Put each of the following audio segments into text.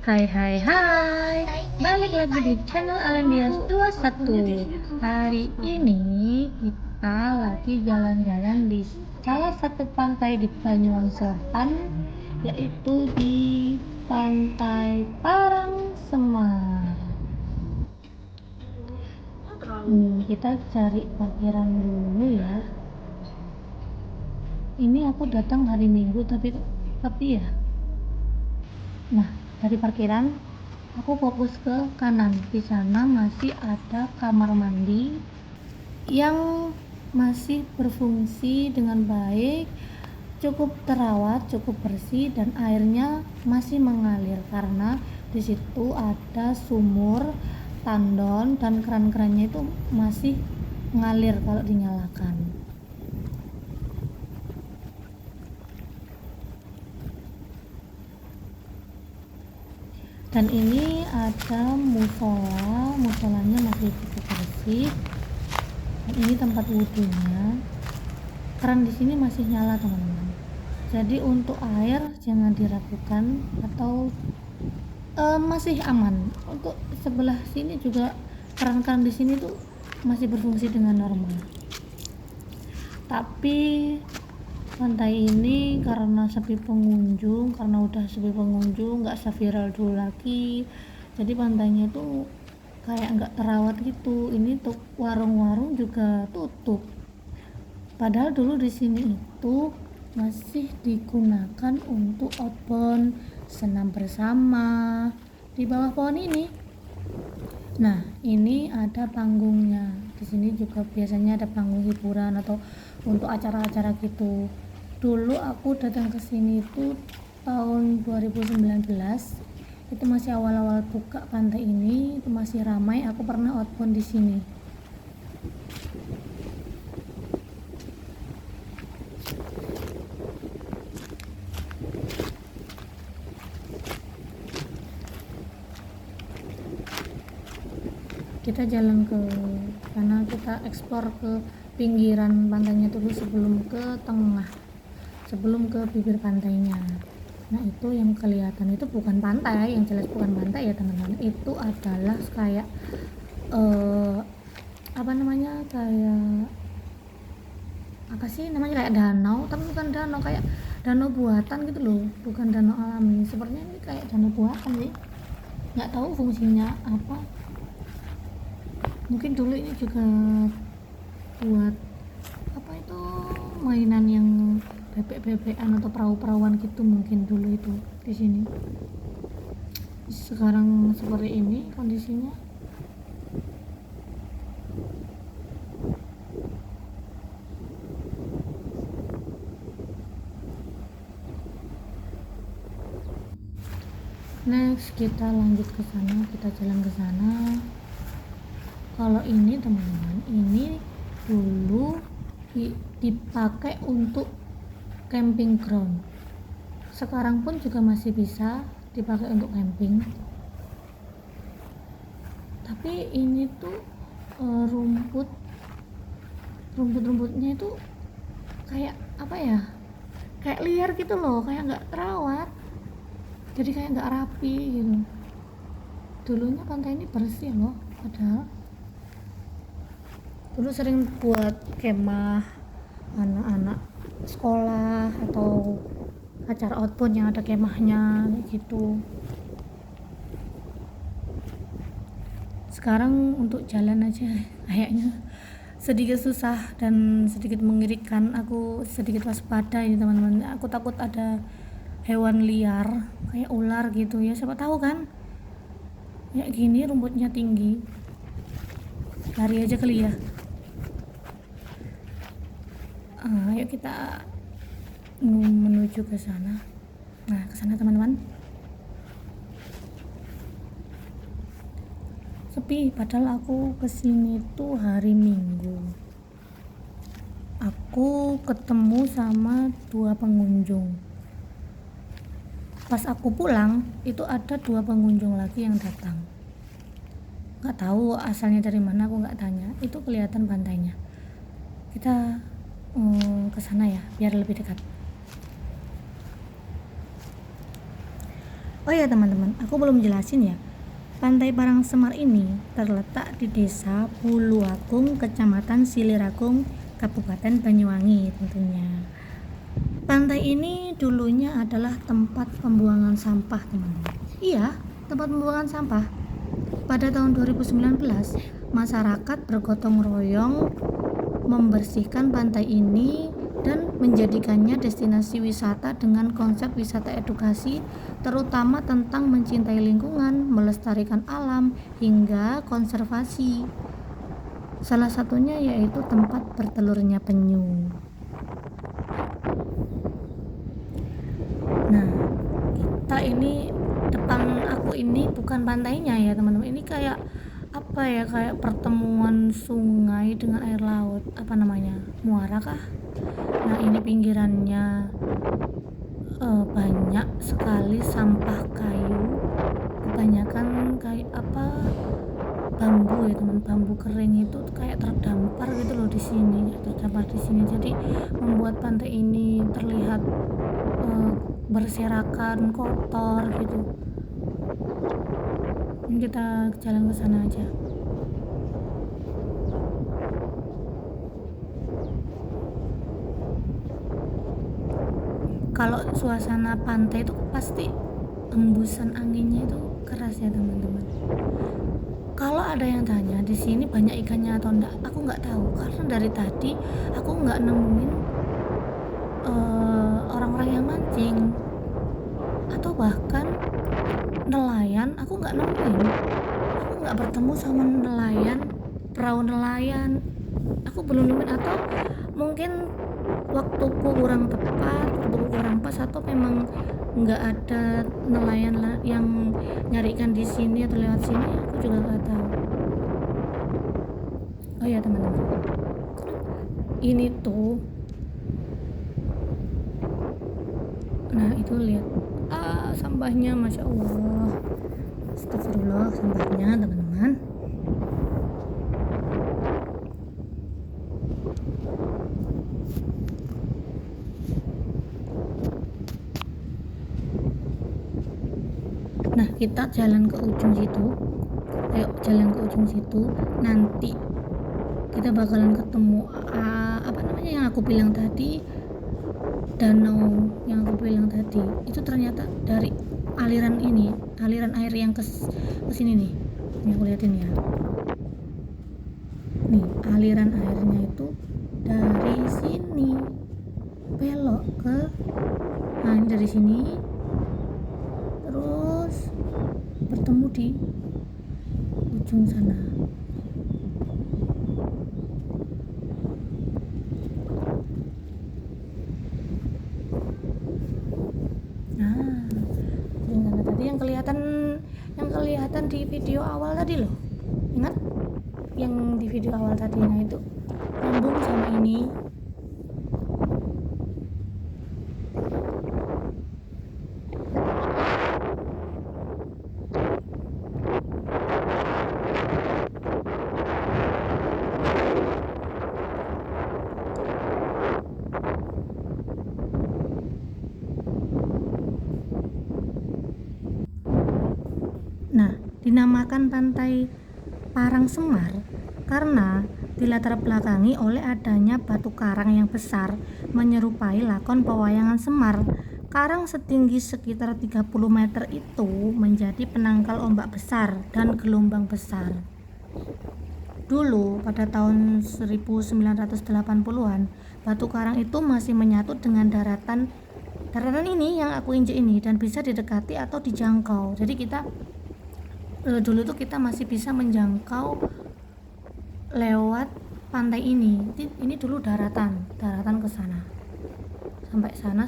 Hai hai hai, balik lagi di channel Alendias 21. Hari ini kita lagi jalan-jalan di salah satu pantai di Banyuwangi Selatan, yaitu di Pantai Parangsemar. Kita cari parkiran dulu ya. Ini aku datang hari Minggu tapi ya. Nah, dari parkiran aku fokus ke kanan. Di sana masih ada kamar mandi yang masih berfungsi dengan baik, cukup terawat, cukup bersih, dan airnya masih mengalir karena di situ ada sumur, tandon, dan keran-kerannya itu masih mengalir kalau dinyalakan. Dan ini ada musolanya masih cukup bersih. Dan ini tempat wudhunya. Keran di sini masih nyala teman-teman. Jadi untuk air jangan diragukan atau masih aman. Untuk sebelah sini juga keran-keran di sini tuh masih berfungsi dengan normal. Tapi pantai ini karena udah sepi pengunjung, nggak seviral dulu lagi, jadi pantainya itu kayak nggak terawat gitu. Ini tuh warung-warung juga tutup, padahal dulu di sini itu masih digunakan untuk outbound, senam bersama di bawah pohon ini. Nah, ini ada panggungnya. Di sini juga biasanya ada panggung hiburan atau untuk acara-acara gitu. Dulu aku datang ke sini itu tahun 2019. Itu masih awal-awal buka pantai ini, itu masih ramai. Aku pernah outbound di sini. Kita jalan ke sana, kita eksplor ke pinggiran pantainya dulu sebelum ke tengah, sebelum ke bibir pantainya. Nah, itu yang kelihatan itu bukan pantai, yang jelas bukan pantai ya teman-teman. Itu adalah kayak kayak danau, tapi bukan danau, kayak danau buatan gitu loh, bukan danau alami. Sepertinya ini kayak danau buatan sih, nggak tahu fungsinya apa. Mungkin dulu ini juga buat mainan yang bebek-bebekan atau perahu-perahuan gitu, mungkin dulu itu di sini. Sekarang seperti ini kondisinya. Next kita lanjut ke sana, kita jalan ke sana. Kalau ini teman-teman, ini dulu dipakai untuk camping ground. Sekarang pun juga masih bisa dipakai untuk camping. Tapi ini tuh rumputnya itu kayak kayak liar gitu loh, kayak nggak terawat, jadi kayak nggak rapi gitu. Dulunya pantai ini bersih loh, padahal dulu sering buat kemah anak-anak sekolah atau acara outbound yang ada kemahnya gitu. Sekarang untuk jalan aja kayaknya sedikit susah dan sedikit mengerikan. Aku sedikit waspada ini teman-teman. Aku takut ada hewan liar kayak ular gitu ya, siapa tahu kan. Ya gini rumputnya tinggi, lari aja kali ya. Ayo kita menuju ke sana. Nah, ke sana teman-teman. Sepi, padahal aku kesini tuh hari Minggu. Aku ketemu sama 2 pengunjung. Pas aku pulang, itu ada 2 pengunjung lagi yang datang. Nggak tahu asalnya dari mana, aku nggak tanya. Itu kelihatan pantainya. Kita ke sana ya, biar lebih dekat. Oh ya teman-teman, aku belum jelasin ya. Pantai Parangsemar ini terletak di Desa Buluagung, Kecamatan Siliragung, Kabupaten Banyuwangi tentunya. Pantai ini dulunya adalah tempat pembuangan sampah, teman-teman. Iya, tempat pembuangan sampah. Pada tahun 2019, masyarakat bergotong royong membersihkan pantai ini dan menjadikannya destinasi wisata dengan konsep wisata edukasi, terutama tentang mencintai lingkungan, melestarikan alam, hingga konservasi. Salah satunya yaitu tempat bertelurnya penyu. Nah, kita ini, depan aku ini bukan pantainya ya teman-teman, ini kayak apa ya, kayak pertemuan sungai dengan air laut, apa namanya, muara kah? Nah, ini pinggirannya banyak sekali sampah kayu, kebanyakan kayak apa, bambu ya teman, bambu kering itu kayak terdampar gitu loh di sini, jadi membuat pantai ini terlihat berserakan, kotor gitu. Ini kita jalan ke sana aja. Kalau suasana pantai itu pasti embusan anginnya itu keras ya teman-teman. Kalau ada yang tanya di sini banyak ikannya atau enggak, aku nggak tahu karena dari tadi aku nggak nemuin orang-orang yang mancing atau bahkan nelayan. Aku nggak bertemu sama nelayan, perahu nelayan. Aku belum nemuin, atau mungkin waktuku kurang tepat, waktuku kurang pas, atau memang nggak ada nelayan yang nyari ikan di sini atau lewat sini, aku juga nggak tahu. Oh ya teman-teman, ini tuh, nah itu lihat sampahnya, masya Allah, astagfirullah, sampahnya teman-teman. Nah, kita jalan ke ujung situ. Ayo jalan ke ujung situ. Nanti kita bakalan ketemu apa namanya yang aku bilang tadi, danau yang aku bilang tadi. Itu ternyata dari aliran air yang ke sini nih. Ini aku liatin ya. Nih, aliran airnya itu dari sini belok ke, nah ini dari sini terus bertemu di ujung sana. Nah, ujung sana tadi yang kelihatan di video awal tadi loh. Ingat yang di video awal tadi? Nah, itu nyambung sama ini. Nah, dinamakan Pantai Parangsemar karena dilatar belakangi oleh adanya batu karang yang besar menyerupai lakon pewayangan Semar. Karang setinggi sekitar 30 meter itu menjadi penangkal ombak besar dan gelombang besar. Dulu pada tahun 1980-an, batu karang itu masih menyatu dengan daratan ini yang aku injek ini, dan bisa didekati atau dijangkau. Jadi kita dulu tuh kita masih bisa menjangkau lewat pantai ini. Ini dulu daratan ke sana,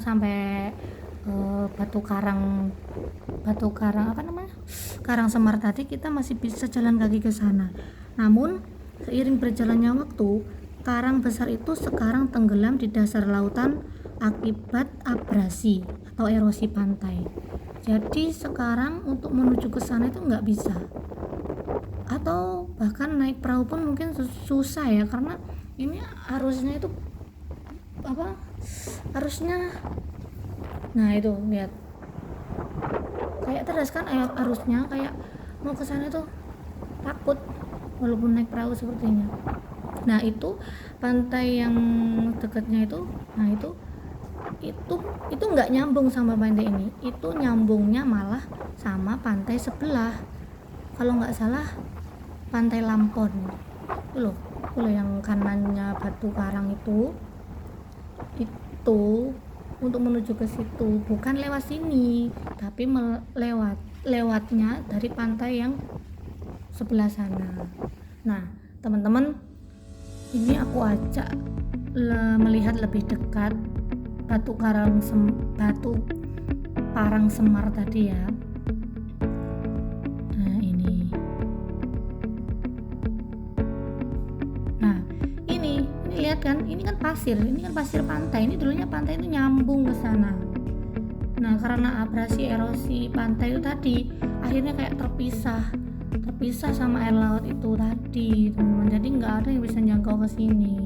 sampai batu karang apa namanya, Karang Semar tadi, kita masih bisa jalan kaki ke sana. Namun seiring berjalannya waktu, karang besar itu sekarang tenggelam di dasar lautan akibat abrasi atau erosi pantai. Jadi sekarang untuk menuju ke sana itu nggak bisa, atau bahkan naik perahu pun mungkin susah ya, karena ini arusnya itu nah itu lihat kayak deras kan air arusnya, kayak mau ke sana tuh takut walaupun naik perahu sepertinya. Nah itu pantai yang dekatnya itu, nah itu nggak nyambung sama pantai ini, itu nyambungnya malah sama pantai sebelah, kalau nggak salah pantai Lampon itu loh yang kanannya Batu Karang itu untuk menuju ke situ, bukan lewat sini tapi lewatnya dari pantai yang sebelah sana. Nah teman-teman, ini aku ajak melihat lebih dekat Batu Parang Semar tadi ya. Nah ini lihat kan, ini kan pasir pantai, ini dulunya pantai itu nyambung ke sana. Nah karena abrasi erosi pantai itu tadi, akhirnya kayak terpisah sama air laut itu tadi teman-teman, jadi nggak ada yang bisa jangkau ke sini.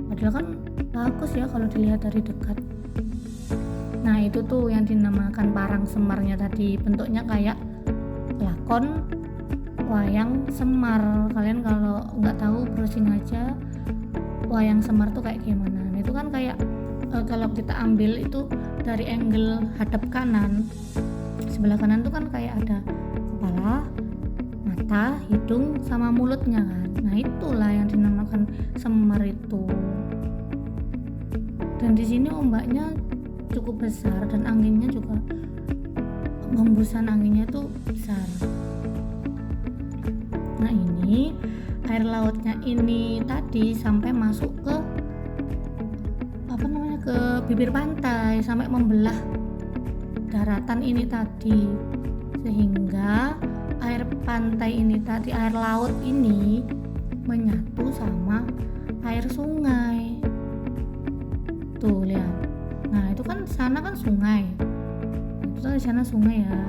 Padahal kan bagus ya kalau dilihat dari dekat. Nah itu tuh yang dinamakan Parang Semarnya tadi, bentuknya kayak lakon wayang Semar. Kalian kalau nggak tahu browsing aja wayang Semar tuh kayak gimana. Nah itu kan kayak kalau kita ambil itu dari angle hadap kanan, sebelah kanan tuh kan kayak ada kepala, mata, hidung, sama mulutnya kan. Nah itulah yang dinamakan Semar itu. Dan di sini ombaknya cukup besar dan anginnya juga, hembusan anginnya tuh besar. Nah ini air lautnya ini tadi sampai masuk ke ke bibir pantai, sampai membelah daratan ini tadi, sehingga air pantai ini tadi, air laut ini menyatu sama air sungai. Tuh lihat. Nah itu kan sana kan sungai, itu kan di sana sungai ya.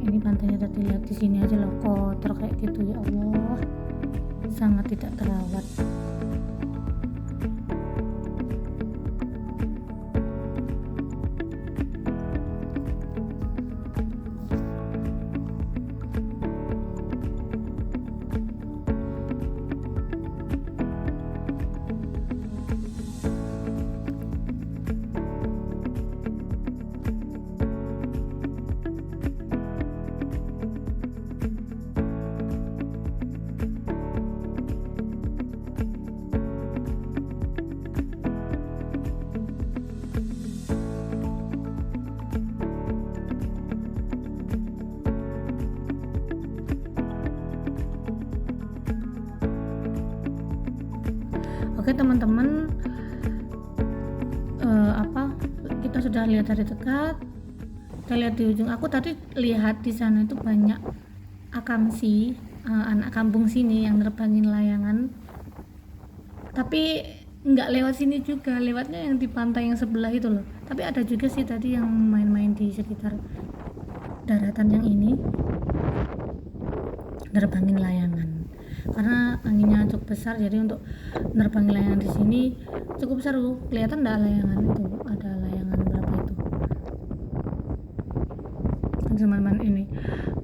Ini pantainya tadi, lihat di sini aja loh kotor kayak gitu, ya Allah, sangat tidak terawat. Oke teman-teman, kita sudah lihat dari dekat. Kita lihat di ujung, aku tadi lihat di sana itu banyak akamsi, anak kampung sini yang nerbangin layangan, tapi nggak lewat sini juga, lewatnya yang di pantai yang sebelah itu loh. Tapi ada juga sih tadi yang main-main di sekitar daratan yang ini, nerbangin layangan. Karena anginnya cukup besar, jadi untuk nerbangin layangan di sini cukup seru. Kelihatan enggak layangan itu? Ada layangan berapa itu? Teman-teman, ini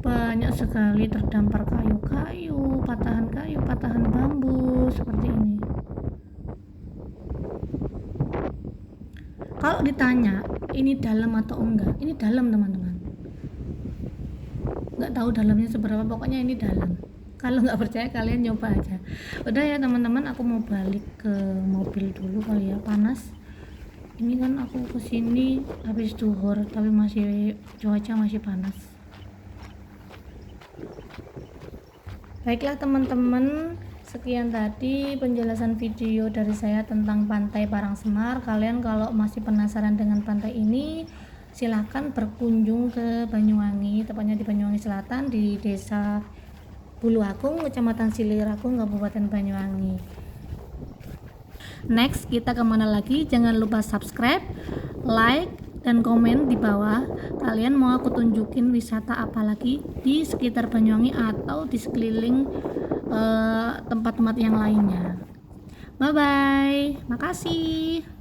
banyak sekali terdampar kayu, patahan bambu seperti ini. Kalau ditanya ini dalam atau enggak, ini dalam teman-teman. Nggak tahu dalamnya seberapa, pokoknya ini dalam. Kalau nggak percaya kalian nyoba aja. Udah ya teman-teman, aku mau balik ke mobil dulu kali ya, panas. Ini kan aku kesini habis duhur, tapi cuaca masih panas. Baiklah teman-teman, sekian tadi penjelasan video dari saya tentang Pantai Parang Semar. Kalian kalau masih penasaran dengan pantai ini, silahkan berkunjung ke Banyuwangi, tepatnya di Banyuwangi Selatan, di Desa Buluakung, Kecamatan Silirakung, Kabupaten Banyuwangi. Next, kita kemana lagi? Jangan lupa subscribe, like, dan komen di bawah. Kalian mau aku tunjukin wisata apa lagi di sekitar Banyuwangi atau di sekeliling tempat-tempat yang lainnya. Bye bye, makasih.